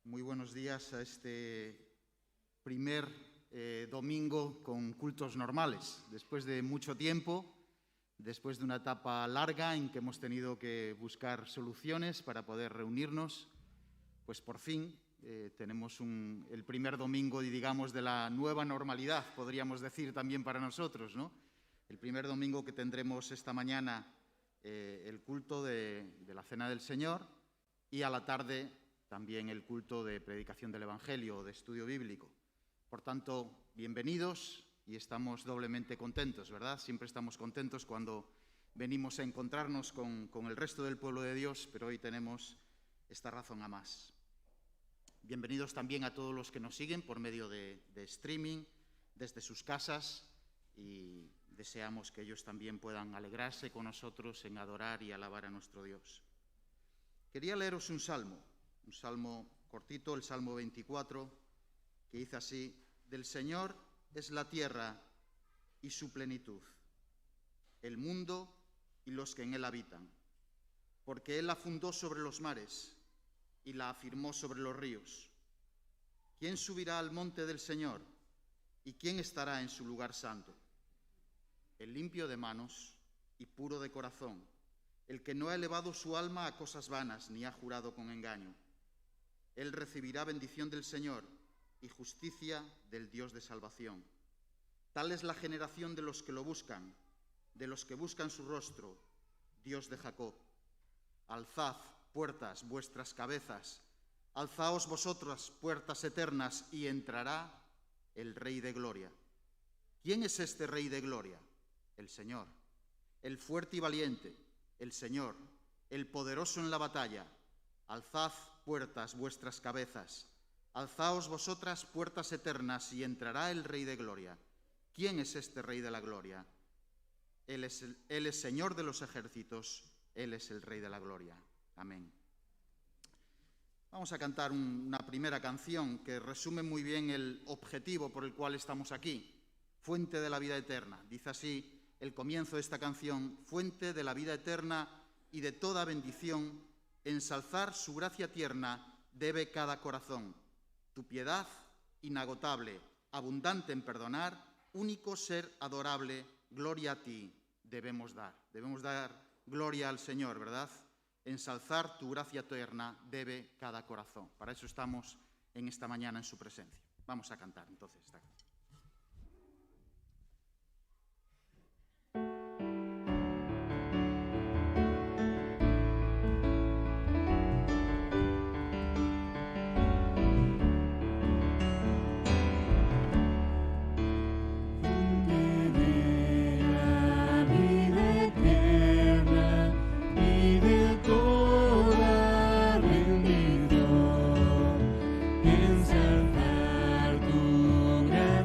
Muy buenos días a este primer domingo con cultos normales. Después de mucho tiempo, después de una etapa larga en que hemos tenido que buscar soluciones para poder reunirnos, pues por fin tenemos el primer domingo, digamos, de la nueva normalidad, podríamos decir también para nosotros, ¿no? El primer domingo que tendremos esta mañana el culto de la Cena del Señor y a la tarde también el culto de predicación del Evangelio, de estudio bíblico. Por tanto, bienvenidos y estamos doblemente contentos, ¿verdad? Siempre estamos contentos cuando venimos a encontrarnos con el resto del pueblo de Dios, pero hoy tenemos esta razón a más. Bienvenidos también a todos los que nos siguen por medio de streaming, desde sus casas, y deseamos que ellos también puedan alegrarse con nosotros en adorar y alabar a nuestro Dios. Quería leeros un salmo cortito, el Salmo 24, que dice así: del Señor es la tierra y su plenitud, el mundo y los que en él habitan, porque él la fundó sobre los mares y la afirmó sobre los ríos. ¿Quién subirá al monte del Señor y quién estará en su lugar santo? El limpio de manos y puro de corazón, el que no ha elevado su alma a cosas vanas ni ha jurado con engaño. Él recibirá bendición del Señor y justicia del Dios de salvación. Tal es la generación de los que lo buscan, de los que buscan su rostro, Dios de Jacob. Alzad, puertas, vuestras cabezas, alzaos vosotras, puertas eternas, y entrará el Rey de Gloria. ¿Quién es este Rey de Gloria? El Señor, el fuerte y valiente, el Señor, el poderoso en la batalla. Alzad, puertas, vuestras cabezas, alzaos vosotras, puertas eternas, y entrará el Rey de Gloria. ¿Quién es este Rey de la Gloria? Él es Señor de los ejércitos, Él es el Rey de la Gloria. Amén. Vamos a cantar una primera canción que resume muy bien el objetivo por el cual estamos aquí. Fuente de la vida eterna. Dice así el comienzo de esta canción: fuente de la vida eterna y de toda bendición, ensalzar su gracia tierna debe cada corazón. Tu piedad inagotable, abundante en perdonar, único ser adorable, gloria a ti debemos dar. Debemos dar gloria al Señor, ¿verdad? Ensalzar tu gracia eterna debe cada corazón. Para eso estamos en esta mañana en su presencia. Vamos a cantar entonces esta canción. Ensalzar tu gracia.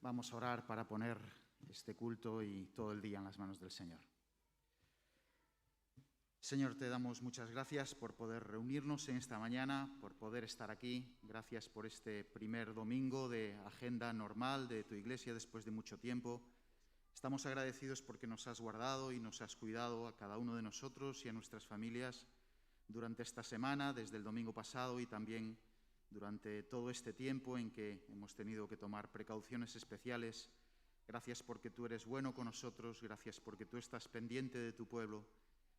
Vamos a orar para poner este culto y todo el día en las manos del Señor. Señor, te damos muchas gracias por poder reunirnos en esta mañana, por poder estar aquí. Gracias por este primer domingo de agenda normal de tu iglesia después de mucho tiempo. Estamos agradecidos porque nos has guardado y nos has cuidado a cada uno de nosotros y a nuestras familias durante esta semana, desde el domingo pasado y también durante todo este tiempo en que hemos tenido que tomar precauciones especiales. Gracias porque tú eres bueno con nosotros, gracias porque tú estás pendiente de tu pueblo.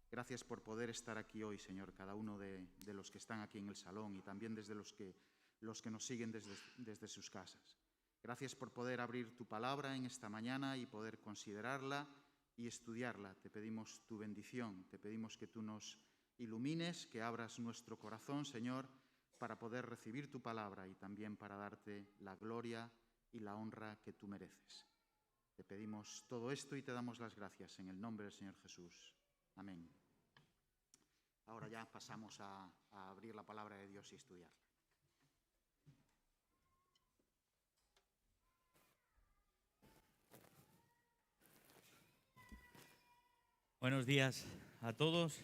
Gracias por poder estar aquí hoy, Señor, cada uno de los que están aquí en el salón y también desde los que nos siguen desde sus casas. Gracias por poder abrir tu palabra en esta mañana y poder considerarla y estudiarla. Te pedimos tu bendición, te pedimos que tú nos ilumines, que abras nuestro corazón, Señor, para poder recibir tu palabra y también para darte la gloria y la honra que tú mereces. Te pedimos todo esto y te damos las gracias en el nombre del Señor Jesús. Amén. Ahora ya pasamos a abrir la palabra de Dios y estudiarla. Buenos días a todos.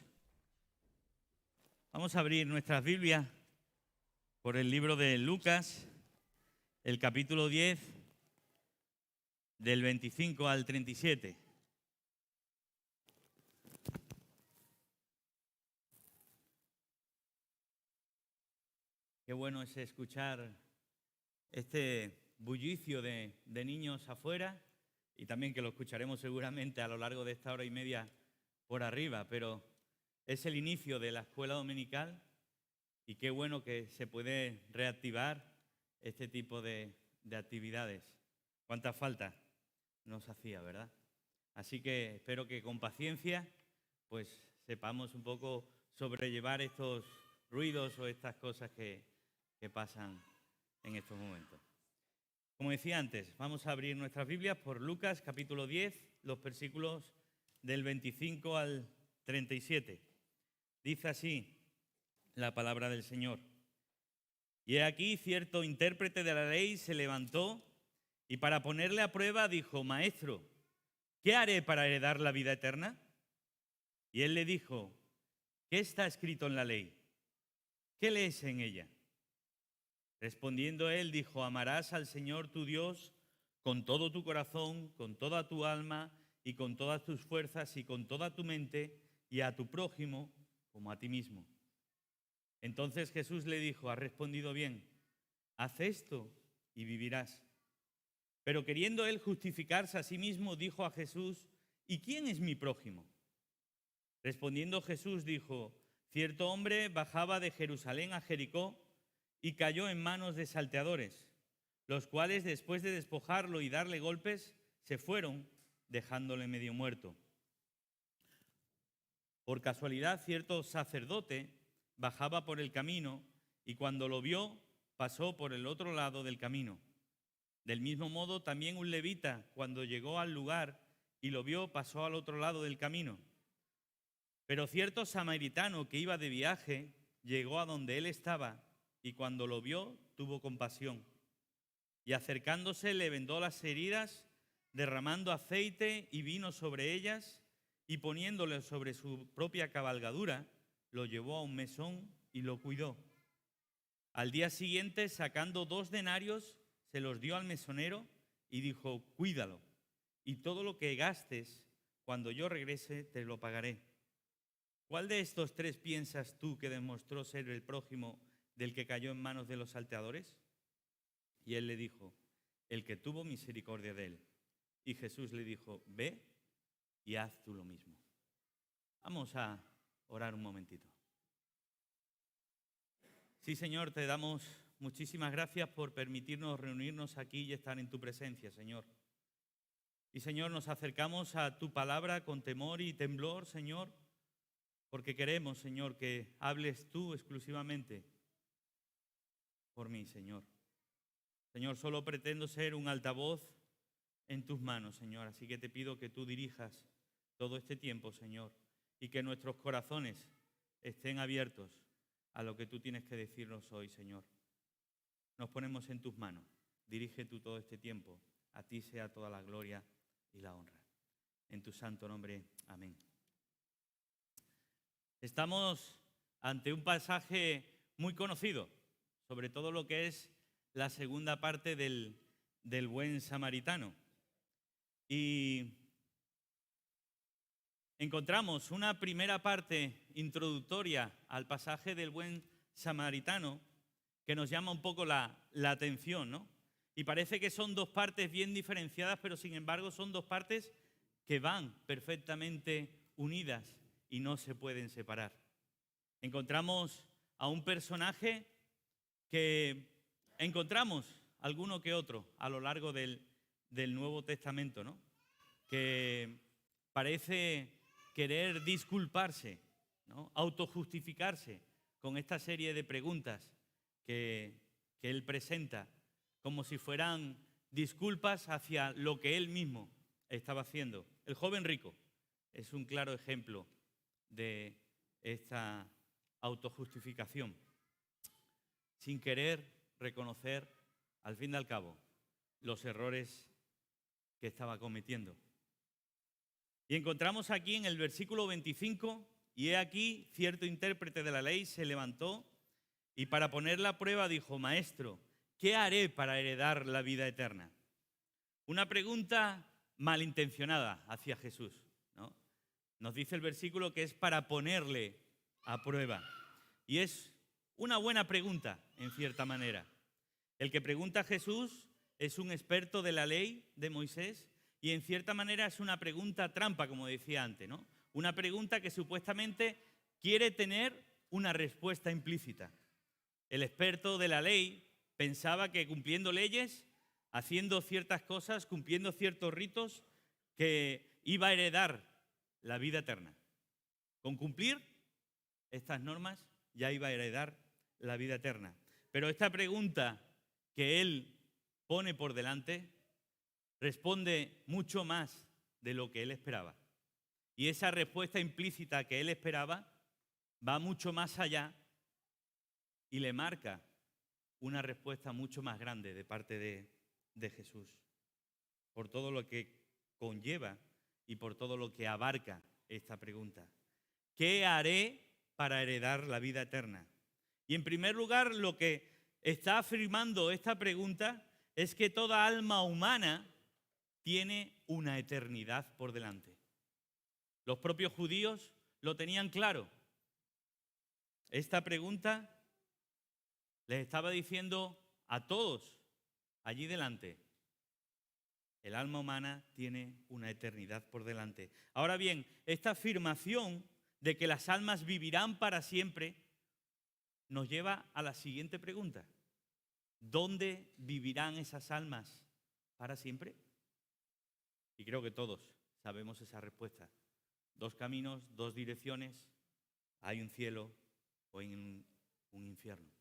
Vamos a abrir nuestras Biblias por el libro de Lucas, el capítulo 10, del 25 al 37. Qué bueno es escuchar este bullicio de niños afuera y también que lo escucharemos seguramente a lo largo de esta hora y media por arriba, pero es el inicio de la escuela dominical y qué bueno que se puede reactivar este tipo de actividades. Cuánta falta nos hacía, ¿verdad? Así que espero que con paciencia pues sepamos un poco sobrellevar estos ruidos o estas cosas que pasan en estos momentos. Como decía antes, vamos a abrir nuestras Biblias por Lucas capítulo 10, los versículos del 25 al 37. Dice así la palabra del Señor. Y he aquí cierto intérprete de la ley se levantó y para ponerle a prueba dijo: Maestro, ¿qué haré para heredar la vida eterna? Y él le dijo: ¿qué está escrito en la ley? ¿Qué lees en ella? Respondiendo él dijo: amarás al Señor tu Dios con todo tu corazón, con toda tu alma y con todas tus fuerzas y con toda tu mente, y a tu prójimo como a ti mismo. Entonces Jesús le dijo: has respondido bien, haz esto y vivirás. Pero queriendo él justificarse a sí mismo, dijo a Jesús: ¿y quién es mi prójimo? Respondiendo Jesús dijo: cierto hombre bajaba de Jerusalén a Jericó y cayó en manos de salteadores, los cuales después de despojarlo y darle golpes, se fueron, dejándole medio muerto. Por casualidad, cierto sacerdote bajaba por el camino y cuando lo vio, pasó por el otro lado del camino. Del mismo modo, también un levita, cuando llegó al lugar y lo vio, pasó al otro lado del camino. Pero cierto samaritano que iba de viaje llegó a donde él estaba y cuando lo vio, tuvo compasión. Y acercándose, le vendó las heridas, derramando aceite y vino sobre ellas, y poniéndole sobre su propia cabalgadura, lo llevó a un mesón y lo cuidó. Al día siguiente, sacando 2 denarios, se los dio al mesonero y dijo: cuídalo, y todo lo que gastes, cuando yo regrese, te lo pagaré. ¿Cuál de estos 3 piensas tú que demostró ser el prójimo del que cayó en manos de los salteadores? Y él le dijo: el que tuvo misericordia de él. Y Jesús le dijo: ve y haz tú lo mismo. Vamos a orar un momentito. Sí, Señor, te damos muchísimas gracias por permitirnos reunirnos aquí y estar en tu presencia, Señor. Y, Señor, nos acercamos a tu palabra con temor y temblor, Señor, porque queremos, Señor, que hables tú exclusivamente por mí, Señor. Señor, solo pretendo ser un altavoz en tus manos, Señor. Así que te pido que tú dirijas todo este tiempo, Señor, y que nuestros corazones estén abiertos a lo que tú tienes que decirnos hoy, Señor. Nos ponemos en tus manos. Dirige tú todo este tiempo A ti sea toda la gloria y la honra. En tu santo nombre, amén. Estamos ante un pasaje muy conocido, sobre todo lo que es la segunda parte del buen samaritano. Y encontramos una primera parte introductoria al pasaje del buen samaritano que nos llama un poco la atención, ¿no? Y parece que son dos partes bien diferenciadas, pero sin embargo son dos partes que van perfectamente unidas y no se pueden separar. Encontramos a un personaje que encontramos alguno que otro a lo largo del Nuevo Testamento, ¿no? Que parece querer disculparse, ¿no? Autojustificarse con esta serie de preguntas que él presenta, como si fueran disculpas hacia lo que él mismo estaba haciendo. El joven rico es un claro ejemplo de esta autojustificación, sin querer reconocer, al fin y al cabo, los errores que estaba cometiendo. Y encontramos aquí en el versículo 25, y he aquí, cierto intérprete de la ley se levantó y para ponerla a prueba dijo: Maestro, ¿qué haré para heredar la vida eterna? Una pregunta malintencionada hacia Jesús, ¿no? Nos dice el versículo que es para ponerle a prueba. Y es una buena pregunta, en cierta manera. El que pregunta a Jesús es un experto de la ley de Moisés y en cierta manera es una pregunta trampa, como decía antes, ¿no? Una pregunta que supuestamente quiere tener una respuesta implícita. El experto de la ley pensaba que cumpliendo leyes, haciendo ciertas cosas, cumpliendo ciertos ritos, que iba a heredar la vida eterna. Con cumplir estas normas ya iba a heredar la vida eterna. Pero esta pregunta que él pone por delante responde mucho más de lo que él esperaba. Y esa respuesta implícita que él esperaba va mucho más allá y le marca una respuesta mucho más grande de parte de Jesús, por todo lo que conlleva y por todo lo que abarca esta pregunta. ¿Qué haré para heredar la vida eterna? Y en primer lugar, lo que está afirmando esta pregunta es que toda alma humana tiene una eternidad por delante. Los propios judíos lo tenían claro. Esta pregunta les estaba diciendo a todos allí delante: el alma humana tiene una eternidad por delante. Ahora bien, esta afirmación de que las almas vivirán para siempre nos lleva a la siguiente pregunta: ¿dónde vivirán esas almas para siempre? Y creo que todos sabemos esa respuesta. Dos caminos, dos direcciones, hay un cielo o un infierno.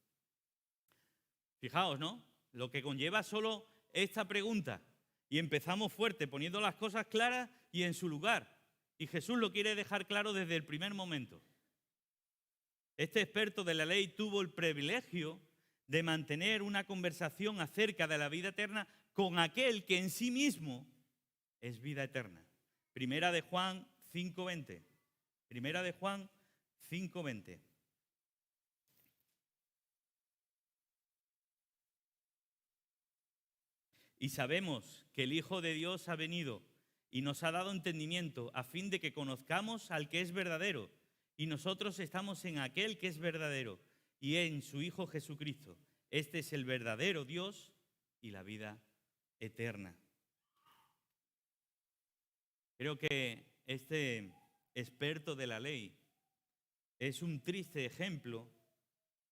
Fijaos, ¿no? Lo que conlleva solo esta pregunta. Y empezamos fuerte, poniendo las cosas claras y en su lugar. Y Jesús lo quiere dejar claro desde el primer momento. Este experto de la ley tuvo el privilegio de mantener una conversación acerca de la vida eterna con aquel que en sí mismo es vida eterna. Primera de Juan 5:20. Primera de Juan 5:20. Y sabemos que el Hijo de Dios ha venido y nos ha dado entendimiento a fin de que conozcamos al que es verdadero. Y nosotros estamos en aquel que es verdadero y en su Hijo Jesucristo. Este es el verdadero Dios y la vida eterna. Creo que este experto de la ley es un triste ejemplo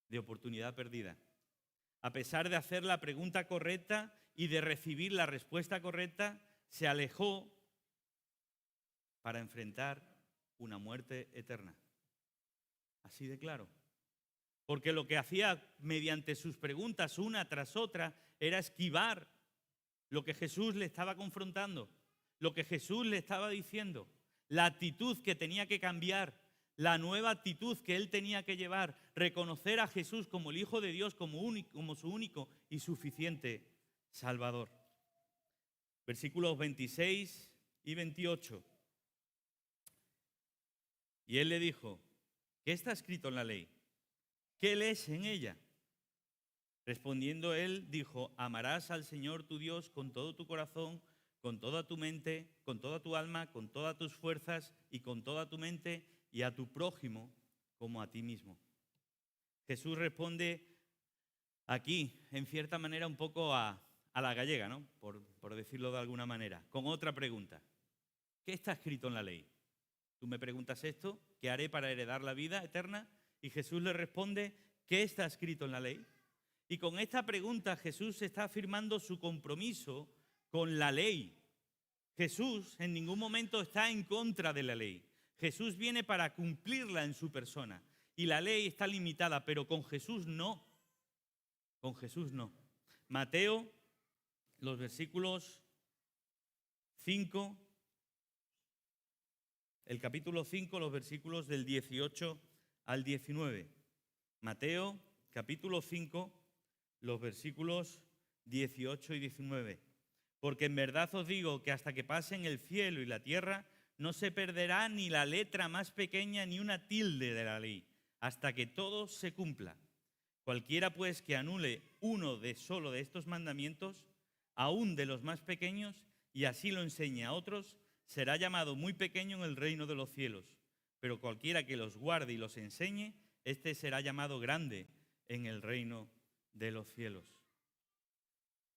de oportunidad perdida. A pesar de hacer la pregunta correcta y de recibir la respuesta correcta, se alejó para enfrentar una muerte eterna. Así de claro. Porque lo que hacía mediante sus preguntas una tras otra era esquivar lo que Jesús le estaba confrontando, lo que Jesús le estaba diciendo, la actitud que tenía que cambiar, la nueva actitud que él tenía que llevar, reconocer a Jesús como el Hijo de Dios, como su único y suficiente Salvador. versículos 26 y 28. Y él le dijo, ¿qué está escrito en la ley? ¿Qué lees en ella? Respondiendo él, dijo, amarás al Señor tu Dios con todo tu corazón, con toda tu mente, con toda tu alma, con todas tus fuerzas y con toda tu mente, y a tu prójimo como a ti mismo. Jesús responde aquí, en cierta manera, un poco a la gallega, ¿no? Por decirlo de alguna manera, con otra pregunta. ¿Qué está escrito en la ley? Tú me preguntas esto, ¿qué haré para heredar la vida eterna? Y Jesús le responde, ¿qué está escrito en la ley? Y con esta pregunta Jesús está afirmando su compromiso con la ley. Jesús en ningún momento está en contra de la ley. Jesús viene para cumplirla en su persona. Y la ley está limitada, pero con Jesús no. Con Jesús no. Mateo, los versículos 5, el capítulo 5, los versículos del 18 al 19. Mateo, capítulo 5, los versículos 18 y 19. Porque en verdad os digo que hasta que pasen el cielo y la tierra, no se perderá ni la letra más pequeña ni una tilde de la ley, hasta que todo se cumpla. Cualquiera pues que anule uno de solo de estos mandamientos, aún de los más pequeños, y así lo enseñe a otros, será llamado muy pequeño en el reino de los cielos. Pero cualquiera que los guarde y los enseñe, este será llamado grande en el reino de los cielos.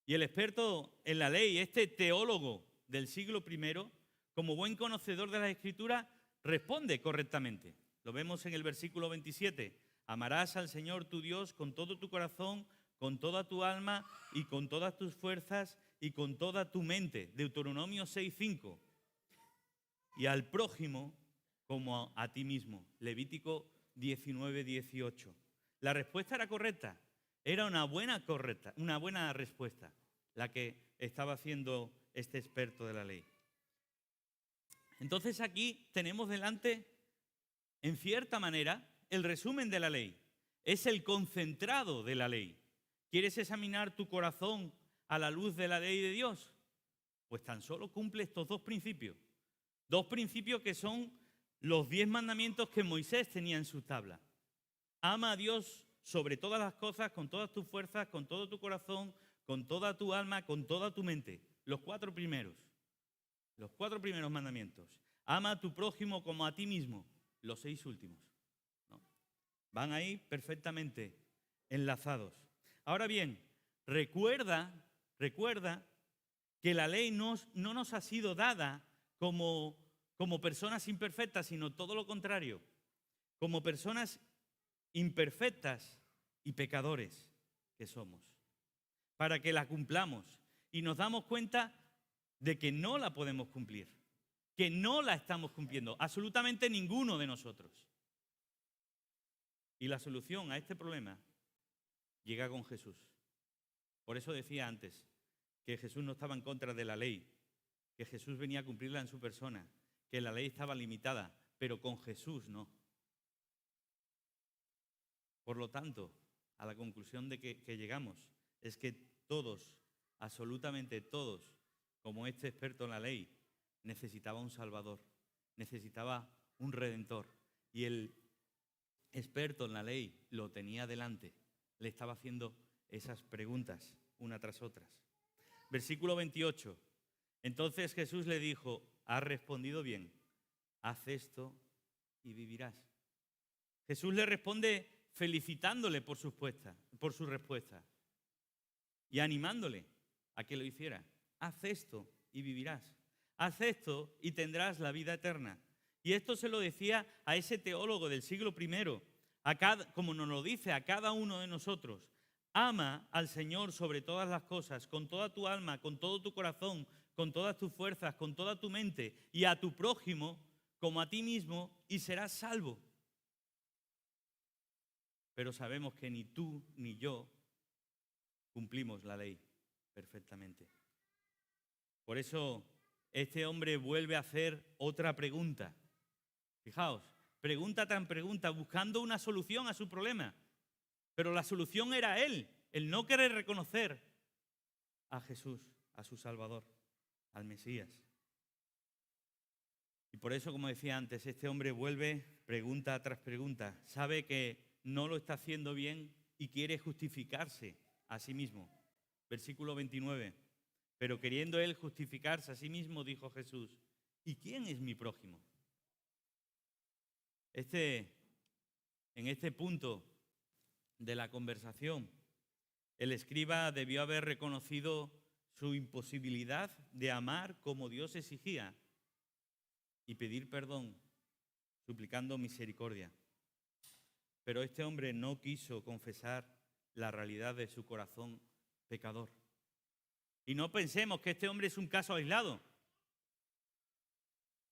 Y el experto en la ley, este teólogo del siglo I, como buen conocedor de la Escritura, responde correctamente. Lo vemos en el versículo 27. Amarás al Señor tu Dios con todo tu corazón, con toda tu alma y con todas tus fuerzas y con toda tu mente. Deuteronomio 6:5. Y al prójimo como a ti mismo. Levítico 19:18. La respuesta era correcta. Era una buena respuesta, la que estaba haciendo este experto de la ley. Entonces aquí tenemos delante, en cierta manera, el resumen de la ley. Es el concentrado de la ley. ¿Quieres examinar tu corazón a la luz de la ley de Dios? Pues tan solo cumple estos dos principios. Dos principios que son los 10 mandamientos que Moisés tenía en su tabla. Ama a Dios sobre todas las cosas, con todas tus fuerzas, con todo tu corazón, con toda tu alma, con toda tu mente. Los 4 primeros. Los 4 primeros mandamientos. Ama a tu prójimo como a ti mismo. Los 6 últimos. ¿No? Van ahí perfectamente enlazados. Ahora bien, recuerda que la ley no nos ha sido dada como personas imperfectas, sino todo lo contrario, como personas imperfectas y pecadores que somos, para que la cumplamos y nos damos cuenta de que no la podemos cumplir, que no la estamos cumpliendo, absolutamente ninguno de nosotros. Y la solución a este problema llega con Jesús. Por eso decía antes que Jesús no estaba en contra de la ley, que Jesús venía a cumplirla en su persona, que la ley estaba limitada, pero con Jesús no. Por lo tanto, a la conclusión de que llegamos es que todos, absolutamente todos, como este experto en la ley, necesitaba un Salvador, necesitaba un Redentor. Y el experto en la ley lo tenía delante, le estaba haciendo esas preguntas una tras otras. Versículo 28. Entonces Jesús le dijo, has respondido bien, haz esto y vivirás. Jesús le responde felicitándole por su respuesta y animándole a que lo hiciera. Haz esto y vivirás. Haz esto y tendrás la vida eterna. Y esto se lo decía a ese teólogo del siglo I, como nos lo dice a cada uno de nosotros. Ama al Señor sobre todas las cosas, con toda tu alma, con todo tu corazón, con todas tus fuerzas, con toda tu mente, y a tu prójimo como a ti mismo, y serás salvo. Pero sabemos que ni tú ni yo cumplimos la ley perfectamente. Por eso este hombre vuelve a hacer otra pregunta. Fijaos, pregunta tras pregunta, buscando una solución a su problema. Pero la solución era él, el no querer reconocer a Jesús, a su Salvador. al Mesías. Y por eso, como decía antes, este hombre vuelve pregunta tras pregunta. Sabe que no lo está haciendo bien y quiere justificarse a sí mismo. Versículo 29. Pero queriendo él justificarse a sí mismo, dijo Jesús: ¿y quién es mi prójimo? En este punto de la conversación, el escriba debió haber reconocido su imposibilidad de amar como Dios exigía y pedir perdón, suplicando misericordia. Pero este hombre no quiso confesar la realidad de su corazón pecador. Y no pensemos que este hombre es un caso aislado.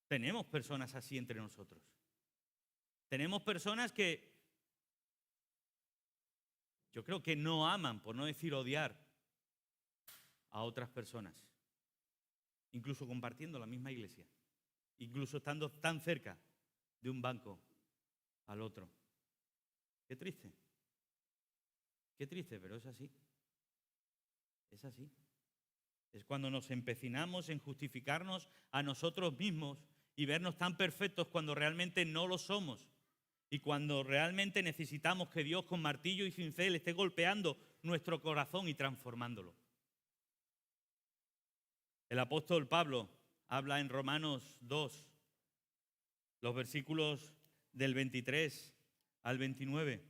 Tenemos personas así entre nosotros. Tenemos personas que yo creo que no aman, por no decir odiar, a otras personas. Incluso compartiendo la misma iglesia. Incluso estando tan cerca de un banco al otro. Qué triste. Qué triste, pero es así. Es así. Es cuando nos empecinamos en justificarnos a nosotros mismos y vernos tan perfectos cuando realmente no lo somos. Y cuando realmente necesitamos que Dios con martillo y cincel esté golpeando nuestro corazón y transformándolo. El apóstol Pablo habla en Romanos 2, los versículos del 23 al 29.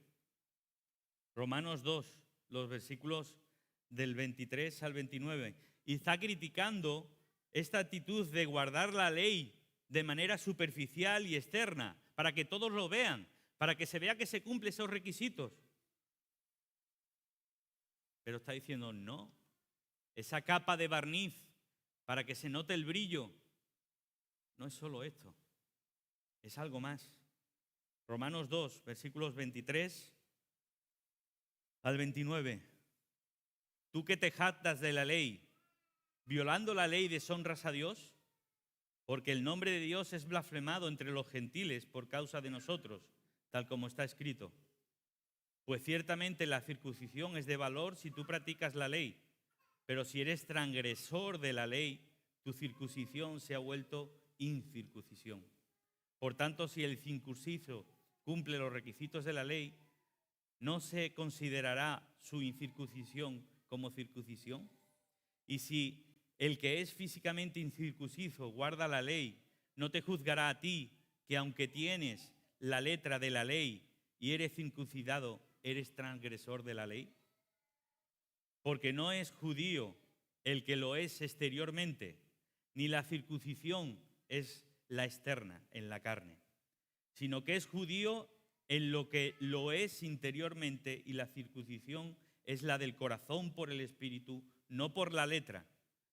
Romanos 2, los versículos del 23 al 29. Y está criticando esta actitud de guardar la ley de manera superficial y externa, para que todos lo vean, para que se vea que se cumplen esos requisitos. Pero está diciendo, no, esa capa de barniz, para que se note el brillo, no es solo esto, es algo más. Romanos 2, versículos 23 al 29. Tú que te jactas de la ley, violando la ley deshonras a Dios, porque el nombre de Dios es blasfemado entre los gentiles por causa de nosotros, tal como está escrito. Pues ciertamente la circuncisión es de valor si tú practicas la ley, pero si eres transgresor de la ley, tu circuncisión se ha vuelto incircuncisión. Por tanto, si el circunciso cumple los requisitos de la ley, ¿no se considerará su incircuncisión como circuncisión? Y si el que es físicamente incircunciso guarda la ley, ¿no te juzgará a ti, que aunque tienes la letra de la ley y eres circuncidado, eres transgresor de la ley? Porque no es judío el que lo es exteriormente, ni la circuncisión es la externa, en la carne, sino que es judío en lo que lo es interiormente, y la circuncisión es la del corazón por el Espíritu, no por la letra,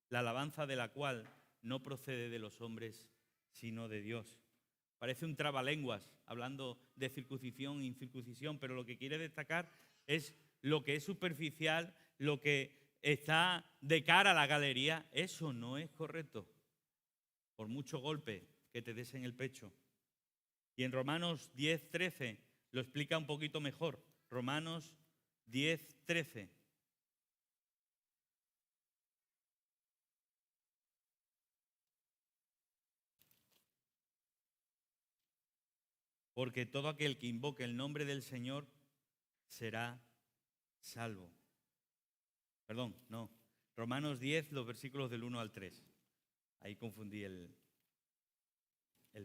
la alabanza de la cual no procede de los hombres, sino de Dios. Parece un trabalenguas hablando de circuncisión e incircuncisión, pero lo que quiere destacar es lo que es superficial, lo que está de cara a la galería. Eso no es correcto, por mucho golpe que te des en el pecho. Y en Romanos 10:13 lo explica un poquito mejor. Romanos 10:13. Porque todo aquel que invoque el nombre del Señor será salvo. Perdón, no. Romanos 10, los versículos del 1 al 3. Ahí confundí el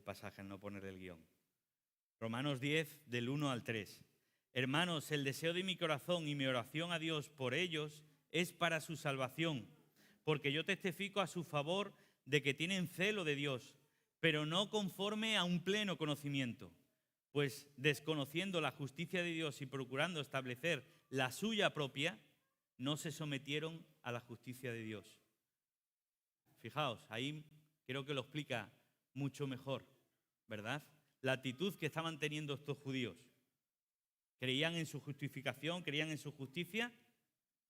pasaje al no poner el guión. Romanos 10, del 1 al 3. Hermanos, el deseo de mi corazón y mi oración a Dios por ellos es para su salvación, porque yo testifico a su favor de que tienen celo de Dios, pero no conforme a un pleno conocimiento, pues desconociendo la justicia de Dios y procurando establecer la suya propia, no se sometieron a la justicia de Dios. Fijaos, ahí creo que lo explica mucho mejor, ¿verdad? La actitud que estaban teniendo estos judíos. Creían en su justificación, creían en su justicia,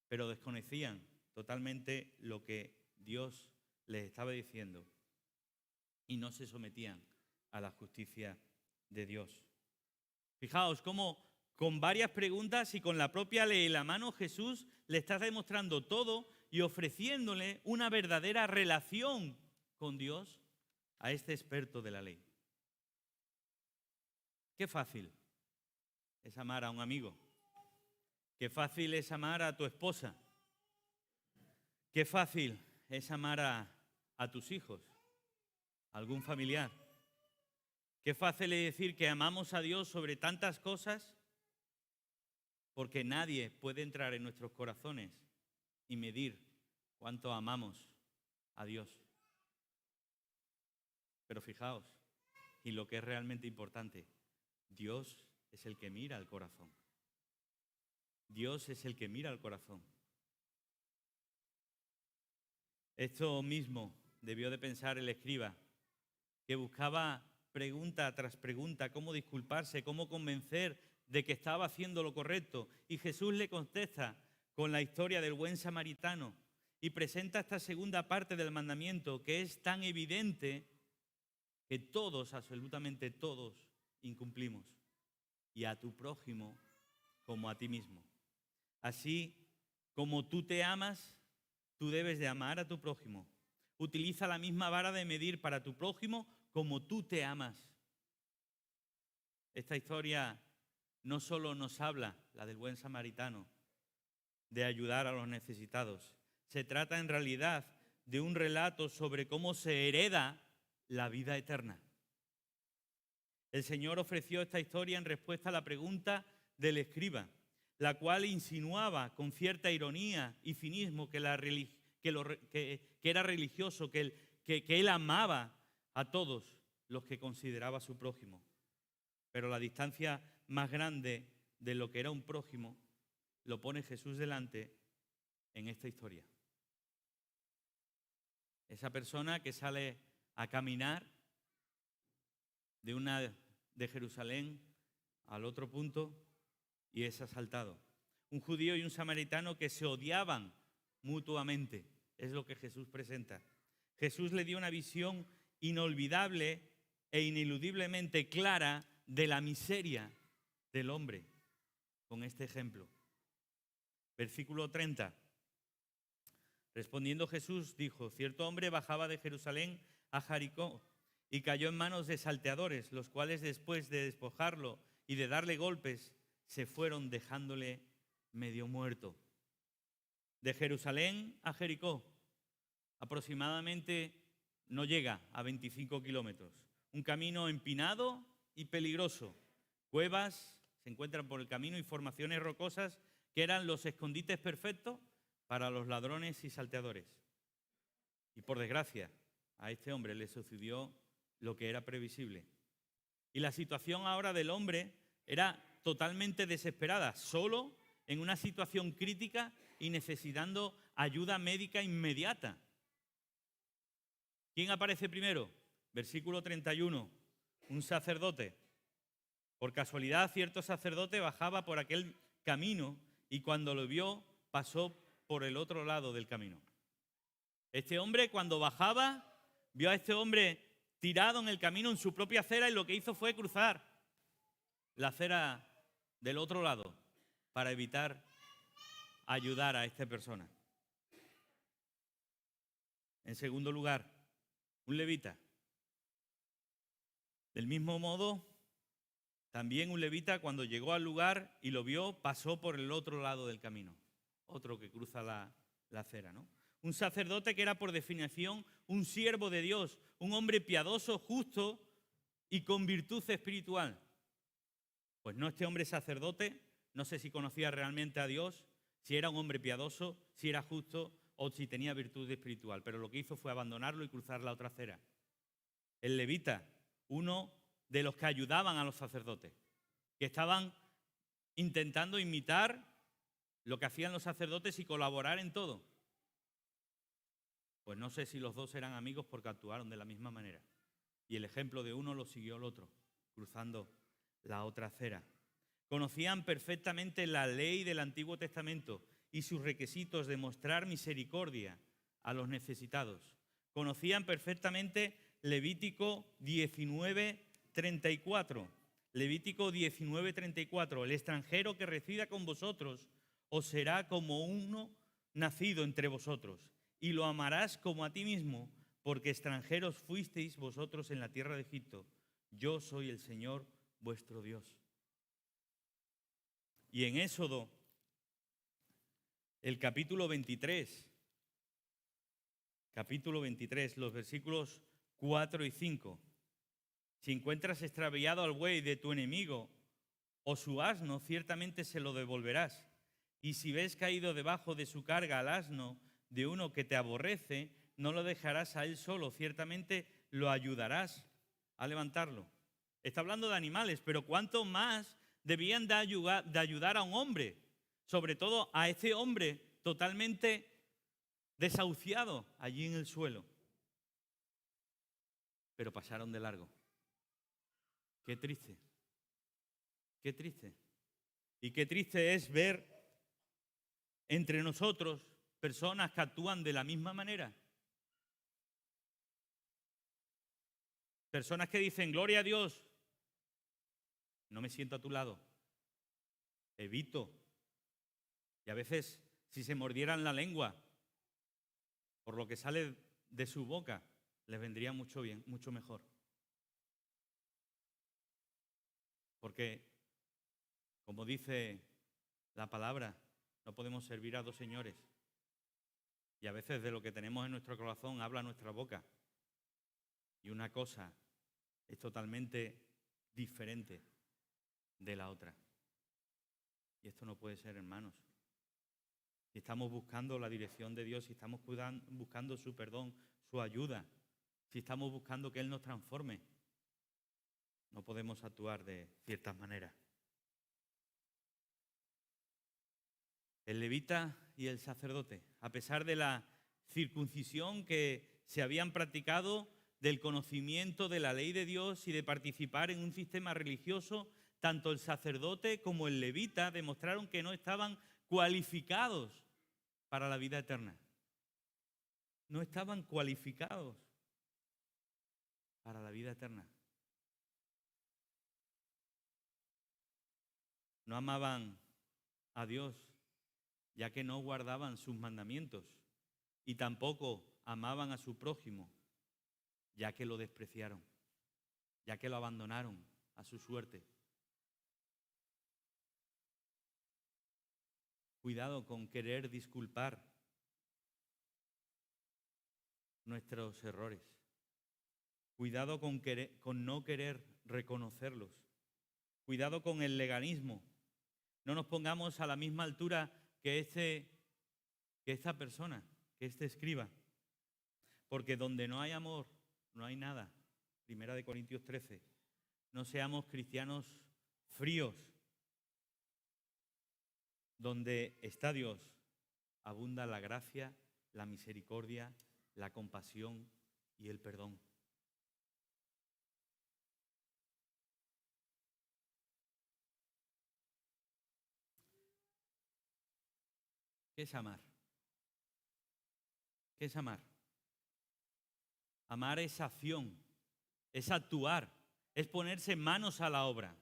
pero desconocían totalmente lo que Dios les estaba diciendo y no se sometían a la justicia de Dios. Fijaos cómo con varias preguntas y con la propia ley en la mano, Jesús le está demostrando todo y ofreciéndole una verdadera relación con Dios a este experto de la ley. Qué fácil es amar a un amigo. Qué fácil es amar a tu esposa. Qué fácil es amar a tus hijos, a algún familiar. Qué fácil es decir que amamos a Dios sobre tantas cosas, porque nadie puede entrar en nuestros corazones y medir cuánto amamos a Dios. Pero fijaos, y lo que es realmente importante, Dios es el que mira al corazón. Dios es el que mira al corazón. Esto mismo debió de pensar el escriba, que buscaba pregunta tras pregunta cómo disculparse, cómo convencer de que estaba haciendo lo correcto. Y Jesús le contesta con la historia del buen samaritano y presenta esta segunda parte del mandamiento, que es tan evidente que todos, absolutamente todos, incumplimos. Y a tu prójimo como a ti mismo. Así como tú te amas, tú debes de amar a tu prójimo. Utiliza la misma vara de medir para tu prójimo como tú te amas. Esta historia no solo nos habla, la del buen samaritano, de ayudar a los necesitados. Se trata en realidad de un relato sobre cómo se hereda la vida eterna. El Señor ofreció esta historia en respuesta a la pregunta del escriba, la cual insinuaba con cierta ironía y cinismo que era religioso, que él amaba a todos los que consideraba su prójimo. Pero la distancia más grande de lo que era un prójimo lo pone Jesús delante en esta historia. Esa persona que sale a caminar de Jerusalén al otro punto y es asaltado. Un judío y un samaritano que se odiaban mutuamente, es lo que Jesús presenta. Jesús le dio una visión inolvidable e ineludiblemente clara de la miseria del hombre con este ejemplo. Versículo 30. Respondiendo Jesús dijo: cierto hombre bajaba de Jerusalén a Jericó y cayó en manos de salteadores, los cuales después de despojarlo y de darle golpes, se fueron dejándole medio muerto. De Jerusalén a Jericó, aproximadamente no llega a 25 kilómetros. Un camino empinado y peligroso. Cuevas se encuentran por el camino y formaciones rocosas que eran los escondites perfectos para los ladrones y salteadores. Y por desgracia, a este hombre le sucedió lo que era previsible. Y la situación ahora del hombre era totalmente desesperada, solo en una situación crítica y necesitando ayuda médica inmediata. ¿Quién aparece primero? Versículo 31, un sacerdote. Por casualidad, cierto sacerdote bajaba por aquel camino y cuando lo vio, pasó por el otro lado del camino. Este hombre, cuando bajaba, vio a este hombre tirado en el camino en su propia acera y lo que hizo fue cruzar la acera del otro lado para evitar ayudar a esta persona. En segundo lugar, un levita. Del mismo modo, también un levita, cuando llegó al lugar y lo vio, pasó por el otro lado del camino. Otro que cruza la acera, ¿no? Un sacerdote que era por definición un siervo de Dios, un hombre piadoso, justo y con virtud espiritual. Pues no, este hombre sacerdote, no sé si conocía realmente a Dios, si era un hombre piadoso, si era justo o si tenía virtud espiritual, pero lo que hizo fue abandonarlo y cruzar la otra acera. El levita, uno de los que ayudaban a los sacerdotes, que estaban intentando imitar lo que hacían los sacerdotes y colaborar en todo. Pues no sé si los dos eran amigos porque actuaron de la misma manera. Y el ejemplo de uno lo siguió el otro, cruzando la otra acera. Conocían perfectamente la ley del Antiguo Testamento y sus requisitos de mostrar misericordia a los necesitados. Conocían perfectamente Levítico 19:34, Levítico 19:34, el extranjero que resida con vosotros os será como uno nacido entre vosotros, y lo amarás como a ti mismo, porque extranjeros fuisteis vosotros en la tierra de Egipto. Yo soy el Señor vuestro Dios. Y en Éxodo, el capítulo 23, los versículos 4 y 5. Si encuentras extraviado al buey de tu enemigo o su asno, ciertamente se lo devolverás. Y si ves caído debajo de su carga al asno de uno que te aborrece, no lo dejarás a él solo, ciertamente lo ayudarás a levantarlo. Está hablando de animales, pero ¿cuánto más debían de ayudar a un hombre? Sobre todo a este hombre totalmente desahuciado allí en el suelo. Pero pasaron de largo. Qué triste. Qué triste. Y qué triste es ver entre nosotros personas que actúan de la misma manera. Personas que dicen, gloria a Dios, no me siento a tu lado, evito. Y a veces, si se mordieran la lengua por lo que sale de su boca, les vendría mucho bien, mucho mejor. Porque, como dice la palabra, no podemos servir a dos señores. Y a veces de lo que tenemos en nuestro corazón habla nuestra boca. Y una cosa es totalmente diferente de la otra. Y esto no puede ser, hermanos. Si estamos buscando la dirección de Dios, si estamos buscando su perdón, su ayuda, si estamos buscando que Él nos transforme, no podemos actuar de ciertas maneras. El levita y el sacerdote, a pesar de la circuncisión que se habían practicado, del conocimiento de la ley de Dios y de participar en un sistema religioso, tanto el sacerdote como el levita demostraron que no estaban cualificados para la vida eterna. No estaban cualificados para la vida eterna. No amaban a Dios, ya que no guardaban sus mandamientos, y tampoco amaban a su prójimo, ya que lo despreciaron, ya que lo abandonaron a su suerte. Cuidado con querer disculpar nuestros errores. Cuidado con no querer reconocerlos. Cuidado con el legalismo. No nos pongamos a la misma altura que esta persona, que este escriba. Porque donde no hay amor, no hay nada. 1 Corintios 13. No seamos cristianos fríos. Donde está Dios, abunda la gracia, la misericordia, la compasión y el perdón. ¿Qué es amar? ¿Qué es amar? Amar es acción, es actuar, es ponerse manos a la obra.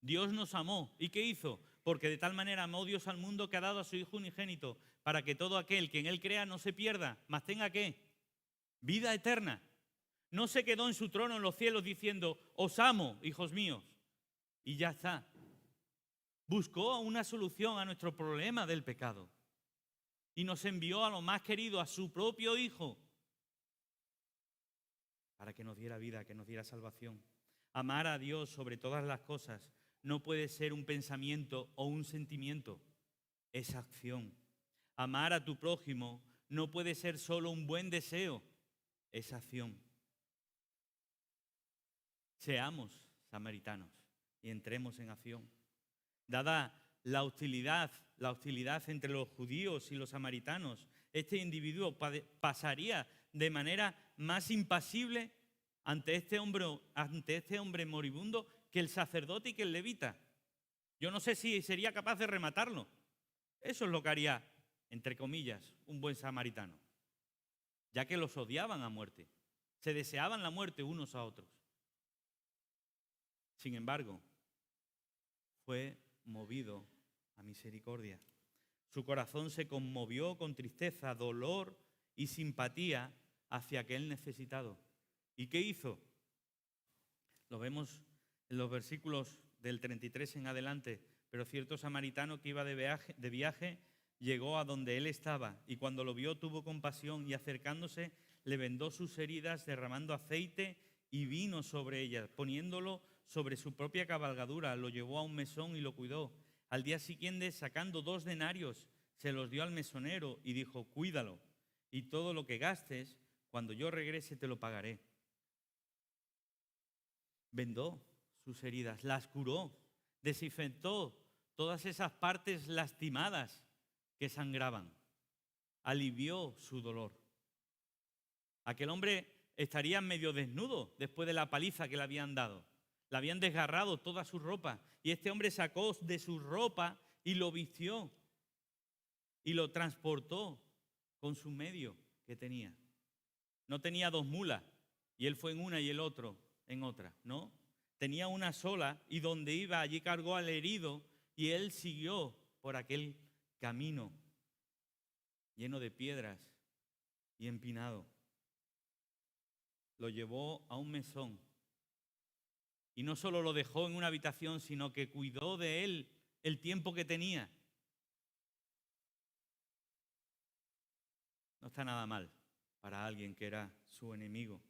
Dios nos amó. ¿Y qué hizo? Porque de tal manera amó Dios al mundo que ha dado a su Hijo unigénito, para que todo aquel que en Él crea no se pierda, mas tenga ¿qué? Vida eterna. No se quedó en su trono en los cielos diciendo, os amo, hijos míos, y ya está. Buscó una solución a nuestro problema del pecado y nos envió a lo más querido, a su propio Hijo, para que nos diera vida, que nos diera salvación. Amar a Dios sobre todas las cosas no puede ser un pensamiento o un sentimiento, es acción. Amar a tu prójimo no puede ser solo un buen deseo, es acción. Seamos samaritanos y entremos en acción. Dada la hostilidad entre los judíos y los samaritanos, este individuo pasaría de manera más impasible ante este hombre moribundo que el sacerdote y que el levita. Yo no sé si sería capaz de rematarlo. Eso es lo que haría, entre comillas, un buen samaritano, ya que los odiaban a muerte, se deseaban la muerte unos a otros. Sin embargo, fue movido a misericordia. Su corazón se conmovió con tristeza, dolor y simpatía hacia aquel necesitado. ¿Y qué hizo? Lo vemos en los versículos del 33 en adelante. Pero cierto samaritano que iba de viaje llegó a donde él estaba, y cuando lo vio tuvo compasión, y acercándose le vendó sus heridas, derramando aceite y vino sobre ellas, poniéndolo sobre su propia cabalgadura, lo llevó a un mesón y lo cuidó. Al día siguiente, sacando 2 denarios, se los dio al mesonero y dijo: cuídalo, y todo lo que gastes, cuando yo regrese te lo pagaré. Vendó sus heridas, las curó, desinfectó todas esas partes lastimadas que sangraban, alivió su dolor. Aquel hombre estaría medio desnudo después de la paliza que le habían dado. Le habían desgarrado toda su ropa, y este hombre sacó de su ropa y lo vistió y lo transportó con su medio que tenía. No tenía 2 mulas y él fue en una y el otro en otra, no. Tenía una sola, y donde iba allí cargó al herido, y él siguió por aquel camino lleno de piedras y empinado. Lo llevó a un mesón, y no solo lo dejó en una habitación, sino que cuidó de él el tiempo que tenía. No está nada mal para alguien que era su enemigo.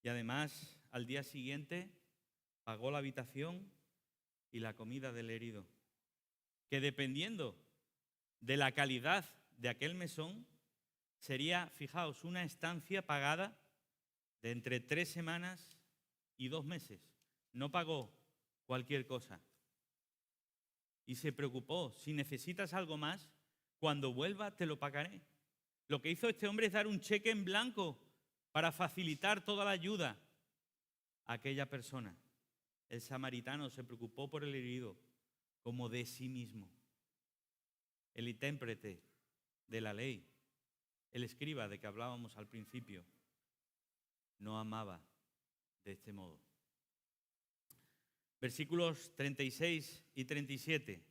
Y además, al día siguiente, pagó la habitación y la comida del herido, que dependiendo de la calidad de aquel mesón, sería, fijaos, una estancia pagada de entre 3 semanas y 2 meses. No pagó cualquier cosa. Y se preocupó: si necesitas algo más, cuando vuelva te lo pagaré. Lo que hizo este hombre es dar un cheque en blanco para facilitar toda la ayuda a aquella persona. El samaritano se preocupó por el herido como de sí mismo. El intérprete de la ley, el escriba de que hablábamos al principio, no amaba de este modo. Versículos 36 y 37.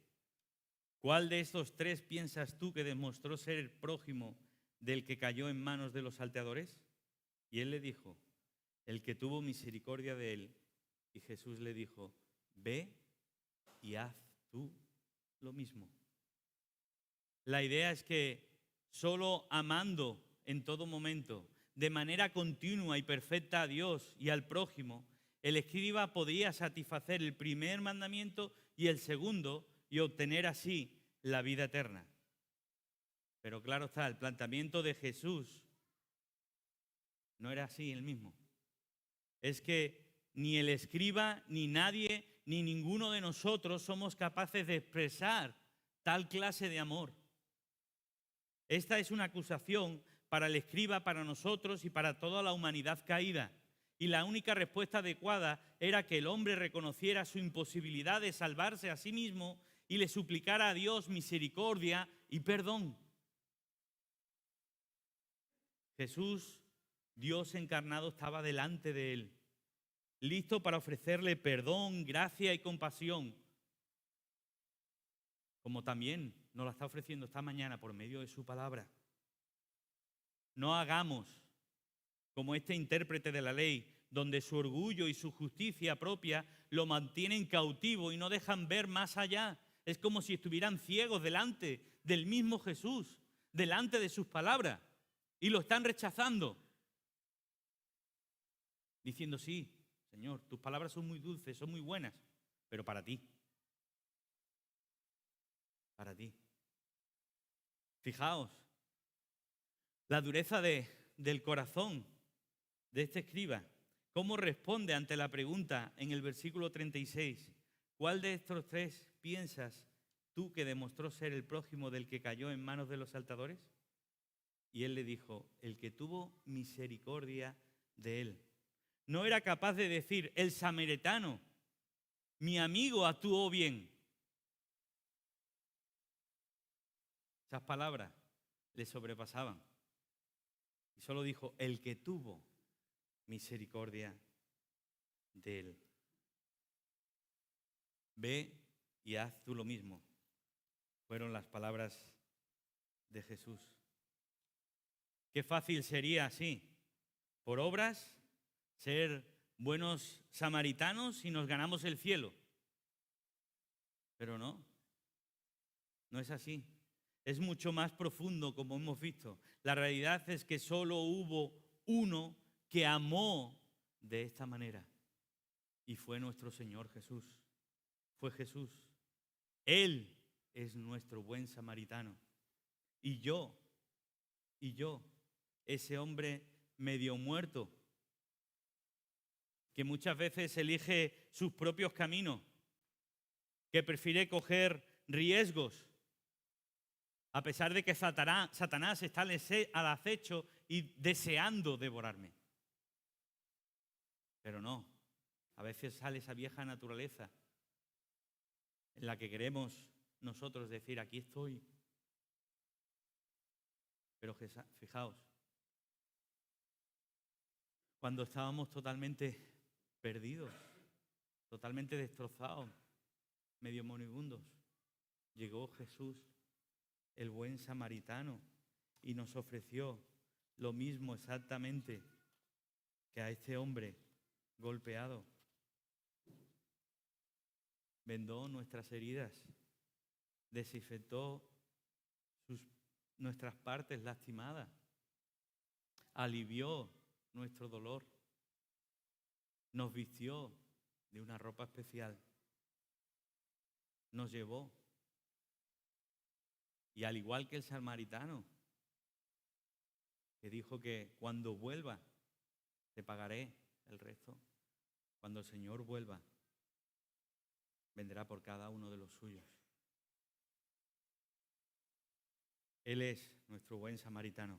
¿Cuál de estos 3 piensas tú que demostró ser el prójimo del que cayó en manos de los salteadores? Y él le dijo: el que tuvo misericordia de él. Y Jesús le dijo: ve y haz tú lo mismo. La idea es que solo amando en todo momento, de manera continua y perfecta a Dios y al prójimo, el escriba podía satisfacer el primer mandamiento y el segundo, y obtener así la vida eterna. Pero claro está, el planteamiento de Jesús no era así el mismo. Es que ni el escriba, ni nadie, ni ninguno de nosotros somos capaces de expresar tal clase de amor. Esta es una acusación para el escriba, para nosotros y para toda la humanidad caída. Y la única respuesta adecuada era que el hombre reconociera su imposibilidad de salvarse a sí mismo y le suplicara a Dios misericordia y perdón. Jesús, Dios encarnado, estaba delante de él, listo para ofrecerle perdón, gracia y compasión, como también nos la está ofreciendo esta mañana por medio de su palabra. No hagamos como este intérprete de la ley, donde su orgullo y su justicia propia lo mantienen cautivo y no dejan ver más allá. Es como si estuvieran ciegos delante del mismo Jesús, delante de sus palabras, y lo están rechazando, diciendo: sí, Señor, tus palabras son muy dulces, son muy buenas, pero para ti. Para ti. Fijaos, la dureza del corazón de este escriba. ¿Cómo responde ante la pregunta en el versículo 36? ¿Cuál de estos 3 piensas tú que demostró ser el prójimo del que cayó en manos de los salteadores? Y él le dijo: el que tuvo misericordia de él. No era capaz de decir: el samaritano, mi amigo, actuó bien. Esas palabras le sobrepasaban. Y solo dijo: el que tuvo misericordia de él. Ve y haz tú lo mismo. Fueron las palabras de Jesús. Qué fácil sería así, por obras, ser buenos samaritanos y nos ganamos el cielo. Pero no es así. Es mucho más profundo, como hemos visto. La realidad es que solo hubo uno que amó de esta manera. Y fue nuestro Señor Jesús. Fue Jesús. Él es nuestro buen samaritano. Y yo, ese hombre medio muerto, que muchas veces elige sus propios caminos, que prefiere coger riesgos, a pesar de que Satanás está al acecho y deseando devorarme. Pero no, a veces sale esa vieja naturaleza en la que queremos nosotros decir, aquí estoy. Pero fijaos, cuando estábamos totalmente perdidos, totalmente destrozados, medio moribundos, llegó Jesús, el buen samaritano, y nos ofreció lo mismo exactamente que a este hombre golpeado. Vendó nuestras heridas, desinfectó nuestras partes lastimadas, alivió nuestro dolor, nos vistió de una ropa especial, nos llevó. Y al igual que el samaritano, que dijo que cuando vuelva, te pagaré el resto. Cuando el Señor vuelva, vendrá por cada uno de los suyos. Él es nuestro buen samaritano.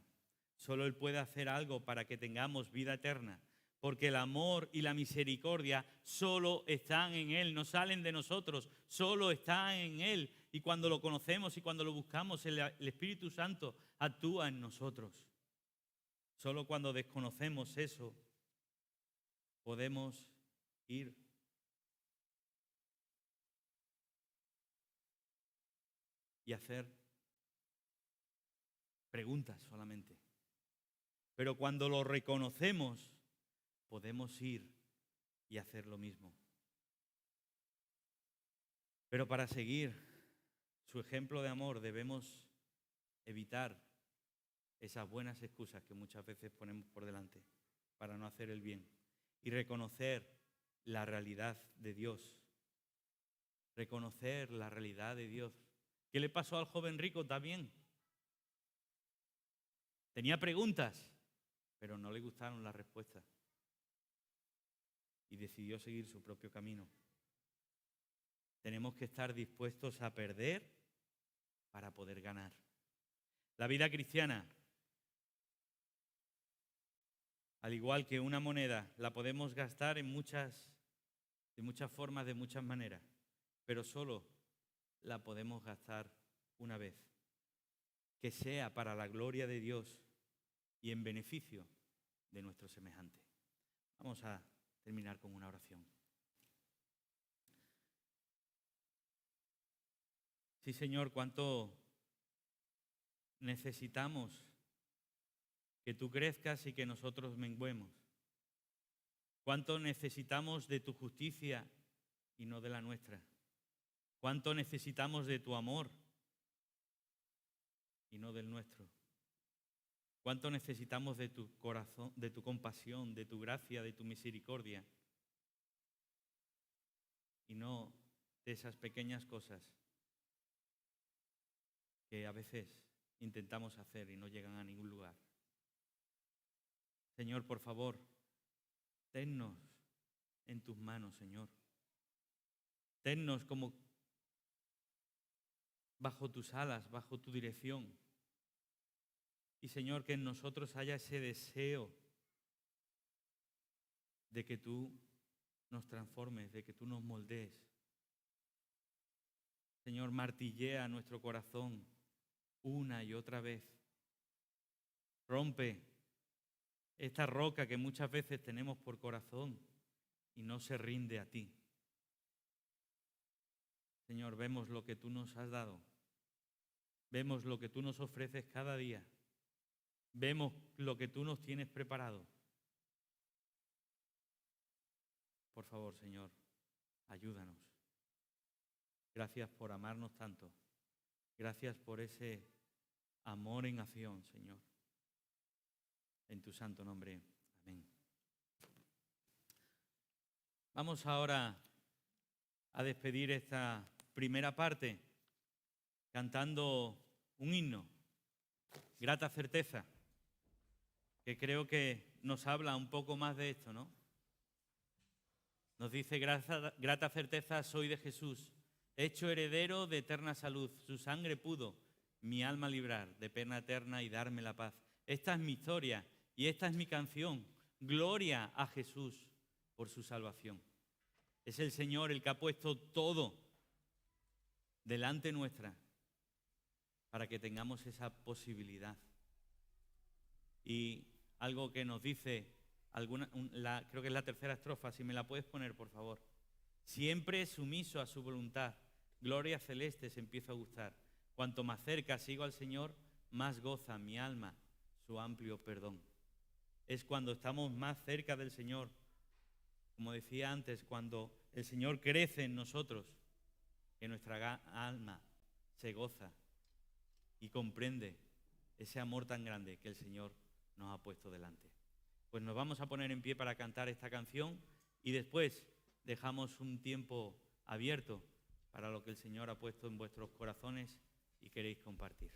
Solo Él puede hacer algo para que tengamos vida eterna, porque el amor y la misericordia solo están en Él, no salen de nosotros, solo están en Él. Y cuando lo conocemos y cuando lo buscamos, el Espíritu Santo actúa en nosotros. Solo cuando desconocemos eso, podemos ir. Y hacer preguntas solamente. Pero cuando lo reconocemos, podemos ir y hacer lo mismo. Pero para seguir su ejemplo de amor debemos evitar esas buenas excusas que muchas veces ponemos por delante para no hacer el bien y reconocer la realidad de Dios. Reconocer la realidad de Dios. ¿Qué le pasó al joven rico también? Tenía preguntas, pero no le gustaron las respuestas y decidió seguir su propio camino. Tenemos que estar dispuestos a perder para poder ganar. La vida cristiana, al igual que una moneda, la podemos gastar de muchas formas, de muchas maneras, pero solo la podemos gastar una vez. Que sea para la gloria de Dios y en beneficio de nuestro semejante. Vamos a terminar con una oración. Sí, Señor, cuánto necesitamos que tú crezcas y que nosotros menguemos. Cuánto necesitamos de tu justicia y no de la nuestra. Cuánto necesitamos de tu amor y no del nuestro. Cuánto necesitamos de tu corazón, de tu compasión, de tu gracia, de tu misericordia y no de esas pequeñas cosas que a veces intentamos hacer y no llegan a ningún lugar. Señor, por favor, tennos en tus manos, Señor. Tennos como bajo tus alas, bajo tu dirección. Y Señor, que en nosotros haya ese deseo de que tú nos transformes, de que tú nos moldees. Señor, martillea nuestro corazón una y otra vez. Rompe esta roca que muchas veces tenemos por corazón y no se rinde a ti. Señor, vemos lo que tú nos has dado. Vemos lo que tú nos ofreces cada día. Vemos lo que tú nos tienes preparado. Por favor, Señor, ayúdanos. Gracias por amarnos tanto. Gracias por ese amor en acción, Señor. En tu santo nombre. Amén. Vamos ahora a despedir esta primera parte cantando un himno, Grata Certeza, que creo que nos habla un poco más de esto, ¿no? Nos dice: grata certeza soy de Jesús, hecho heredero de eterna salud. Su sangre pudo mi alma librar de pena eterna y darme la paz. Esta es mi historia y esta es mi canción. Gloria a Jesús por su salvación. Es el Señor el que ha puesto todo delante nuestra para que tengamos esa posibilidad. Y algo que nos dice, creo que es la tercera estrofa, si me la puedes poner, por favor. Siempre sumiso a su voluntad, gloria celeste se empieza a gustar. Cuanto más cerca sigo al Señor, más goza mi alma su amplio perdón. Es cuando estamos más cerca del Señor, como decía antes, cuando el Señor crece en nosotros, que nuestra alma se goza y comprende ese amor tan grande que el Señor nos ha puesto delante. Pues nos vamos a poner en pie para cantar esta canción y después dejamos un tiempo abierto para lo que el Señor ha puesto en vuestros corazones y queréis compartir.